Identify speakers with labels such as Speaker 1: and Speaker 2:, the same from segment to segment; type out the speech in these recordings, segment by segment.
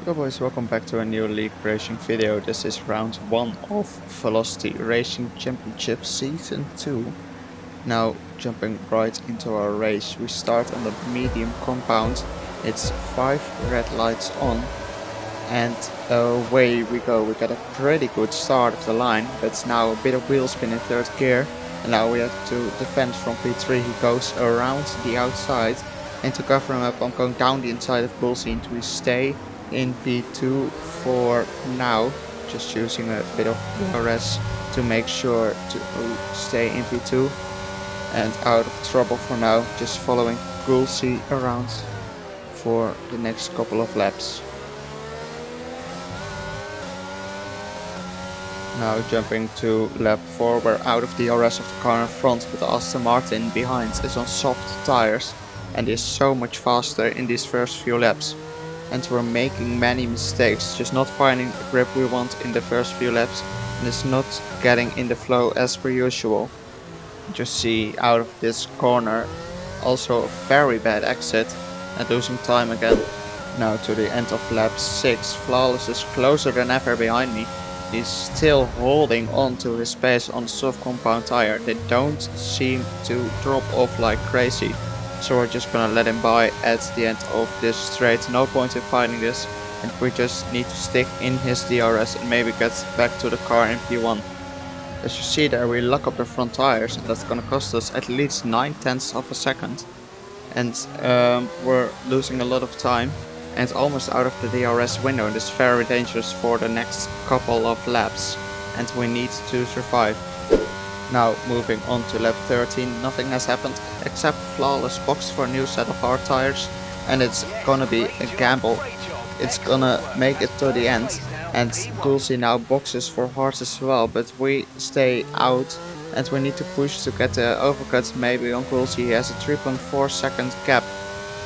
Speaker 1: Hello boys, welcome back to a new league racing video. This is round 1 of Velocity Racing Championship Season 2. Now jumping right into our race, we start on the medium compound. It's 5 red lights on and away we go. We got a pretty good start of the line, but now a bit of wheel spin in 3rd gear. And now we have to defend from P3. He goes around the outside, and to cover him up I'm going down the inside of Bullseye and we stay in P2 for now, just using a bit of VLRC to make sure to stay in P2 and out of trouble for now, just following Bullseye around for the next couple of laps. Now jumping to lap 4, we're out of the DRS of the car in front, but Aston Martin behind is on soft tires and is so much faster in these first few laps. And we're making many mistakes, just not finding the grip we want in the first few laps, and it's not getting in the flow as per usual. Just see out of this corner, also a very bad exit and losing time again. Now to the end of lap 6, Flawless is closer than ever behind me. He's still holding on to his pace on the soft compound tire. They don't seem to drop off like crazy. So we're just gonna let him by at the end of this straight. No point in fighting this, and we just need to stick in his DRS and maybe get back to the car in P1. As you see there, we lock up the front tires and that's gonna cost us at least 9/10 of a second. And we're losing a lot of time and almost out of the DRS window, and it's very dangerous for the next couple of laps and we need to survive. Now moving on to lap 13, nothing has happened except Flawless boxed for a new set of hard tires, and it's gonna be a gamble. It's gonna make it to the end, and Bullseye now boxes for hard as well, but we stay out and we need to push to get the overcut maybe on Bullseye. He has a 3.4 second gap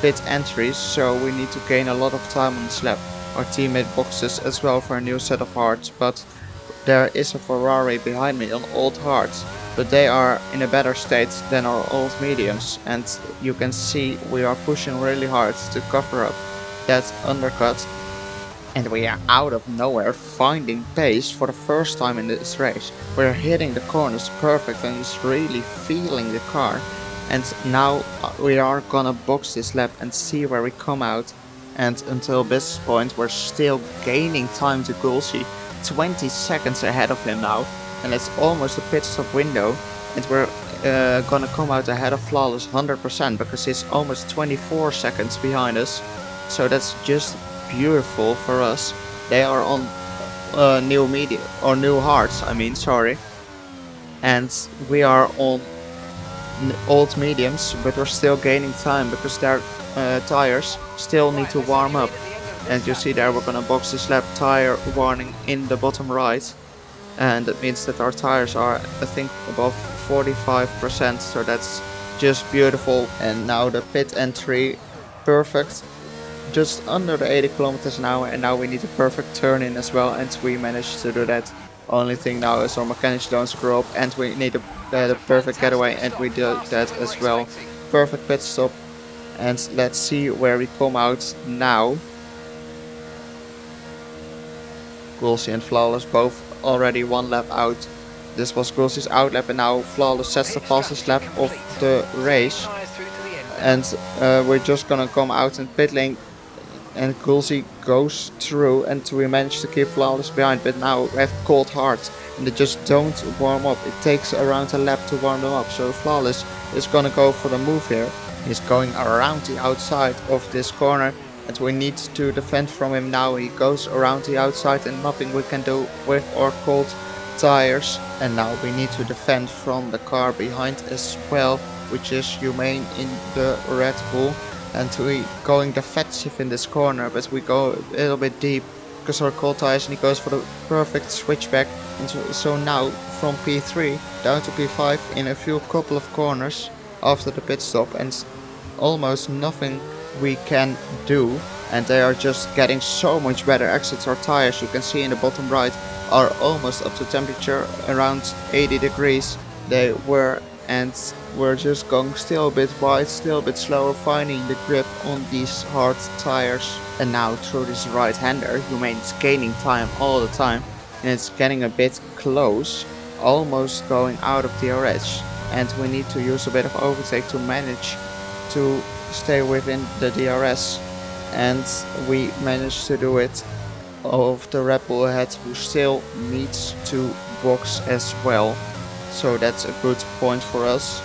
Speaker 1: pit entry, so we need to gain a lot of time on this lap. Our teammate boxes as well for a new set of hards, but there is a Ferrari behind me on old hards, but they are in a better state than our old mediums, and you can see we are pushing really hard to cover up that undercut, and we are out of nowhere finding pace for the first time in this race. We're hitting the corners perfect and he's really feeling the car, and now we are gonna box this lap and see where we come out. And until this point we're still gaining time to Bullseye, 20 seconds ahead of him now, and it's almost a pit stop window, and we're gonna come out ahead of Flawless 100% because he's almost 24 seconds behind us. So that's just beautiful for us. They are on new medium or new hards, sorry, and we are on old mediums, but we're still gaining time because their tires still need to warm up. And you see there, we're gonna box this lap, tire warning in the bottom right, and that means that our tires are, I think, above 45%, so that's just beautiful. And now the pit entry, perfect, just under the 80 kilometers an hour, and now we need a perfect turn in as well, and we managed to do that. Only thing now is our mechanics don't screw up, and we need the perfect getaway, and we did that as well. Perfect pit stop, and let's see where we come out now. Bullseye and Flawless both already 1 lap out. This was Bullsey's out lap, and now Flawless sets the fastest lap of the race. And we're just gonna come out in pit lane, and Bullseye goes through, and we managed to keep Flawless behind, but now we have cold hards and they just don't warm up. It takes around a lap to warm them up, so Flawless is gonna go for the move here. He's going around the outside of this corner, and we need to defend from him now. He goes around the outside and nothing we can do with our cold tires, and now we need to defend from the car behind as well, which is Humane in the Red Bull. And we going defensive in this corner, but we go a little bit deep because our cold tires, and he goes for the perfect switchback. And so now from P3 down to P5 in a couple of corners after the pit stop, and almost nothing we can do, and they are just getting so much better exits. Our tires, you can see in the bottom right, are almost up to temperature around 80 degrees they were, and we're just going still a bit wide, still a bit slower, finding the grip on these hard tires. And now through this right-hander, Humane's gaining time all the time, and it's getting a bit close, almost going out of DRS. And we need to use a bit of overtake to manage to stay within the DRS. And we managed to do it of the Red Bull ahead, who still needs to box as well. So that's a good point for us.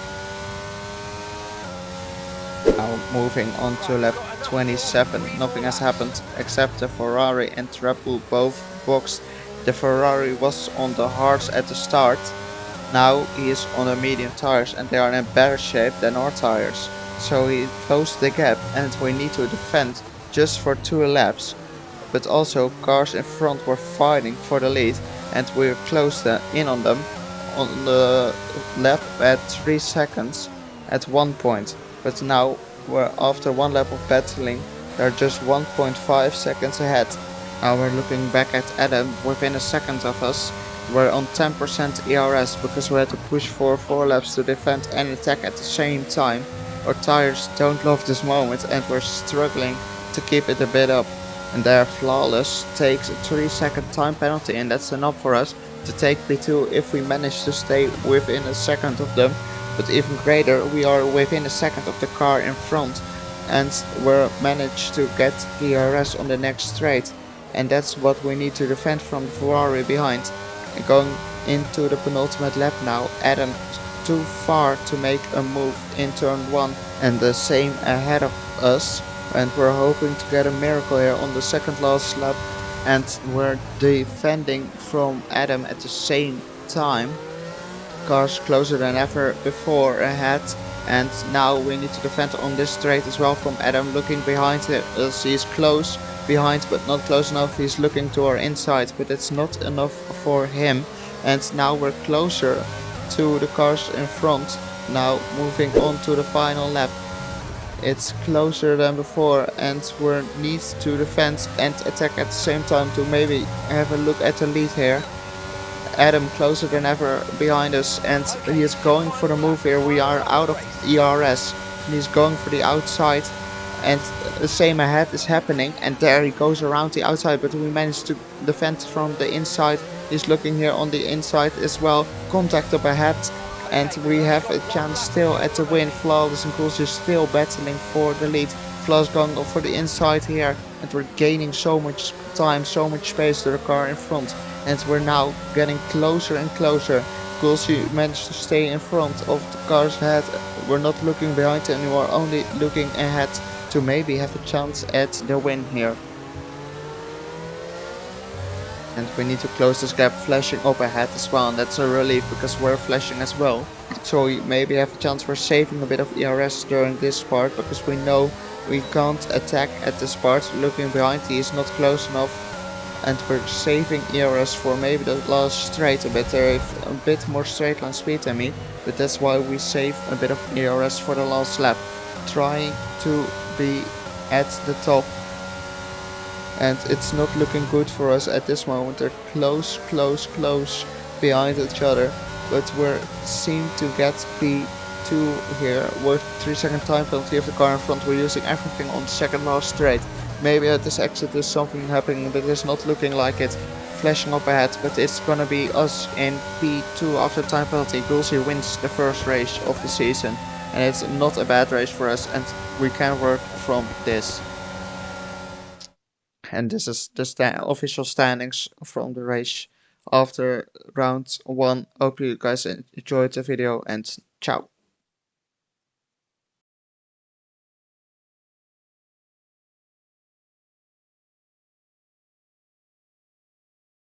Speaker 1: Now moving on to lap 27, nothing has happened except the Ferrari and Red Bull both boxed. The Ferrari was on the hards at the start. Now he is on the medium tires and they are in better shape than our tires. So he closed the gap and we need to defend just for 2 laps. But also cars in front were fighting for the lead and we closed in on them on the lap at 3 seconds at one point. But now we're after 1 lap of battling, they're just 1.5 seconds ahead. Now we're looking back at Adam within a second of us. We're on 10% ERS because we had to push for 4 laps to defend and attack at the same time. Our tires don't love this moment and we're struggling to keep it a bit up. And their flawless takes a 3-second time penalty, and that's enough for us to take P2 if we manage to stay within a second of them. But even greater, we are within a second of the car in front and we're managed to get DRS on the next straight. And that's what we need to defend from the Ferrari behind. And going into the penultimate lap now, Adam too far to make a move in turn 1 and the same ahead of us. And we're hoping to get a miracle here on the second last lap, and we're defending from Adam at the same time. Cars closer than ever before ahead, and now we need to defend on this straight as well from Adam. Looking behind us, he's close behind but not close enough. He's looking to our inside, but it's not enough for him. And now we're closer to the cars in front, now moving on to the final lap. It's closer than before and we need to defend and attack at the same time to maybe have a look at the lead here. Adam closer than ever behind us and he is going for the move here. We are out of ERS and he's going for the outside and the same ahead is happening, and there he goes around the outside, but we managed to defend from the inside. He's looking here on the inside as well, contact up ahead, and we have a chance still at the win. Flawless and Cool is still battling for the lead. Flawless going for the inside here, and we're gaining so much time, so much space to the car in front, and we're now getting closer and closer. Gulsi managed to stay in front of the cars ahead. We're not looking behind anymore, only looking ahead to maybe have a chance at the win here. And we need to close this gap, flashing up ahead as well, and that's a relief because we're flashing as well. So we maybe have a chance for saving a bit of ERS during this part, because we know we can't attack at this part. Looking behind, he is not close enough, and we're saving ERS for maybe the last straight a bit. There is a bit more straight line speed than me, but that's why we save a bit of ERS for the last lap, trying to be at the top. And it's not looking good for us at this moment. They're close behind each other, but we seem to get P2 here with 3-second time penalty of the car in front. We're using everything on the second last straight. Maybe at this exit there's something happening, but it's not looking like it. Flashing up ahead, but it's gonna be us in P2 after time penalty. Gulsi wins the first race of the season, and it's not a bad race for us, and we can work from this. And this is the official standings from the race after round 1. Hope you guys enjoyed the video, and ciao.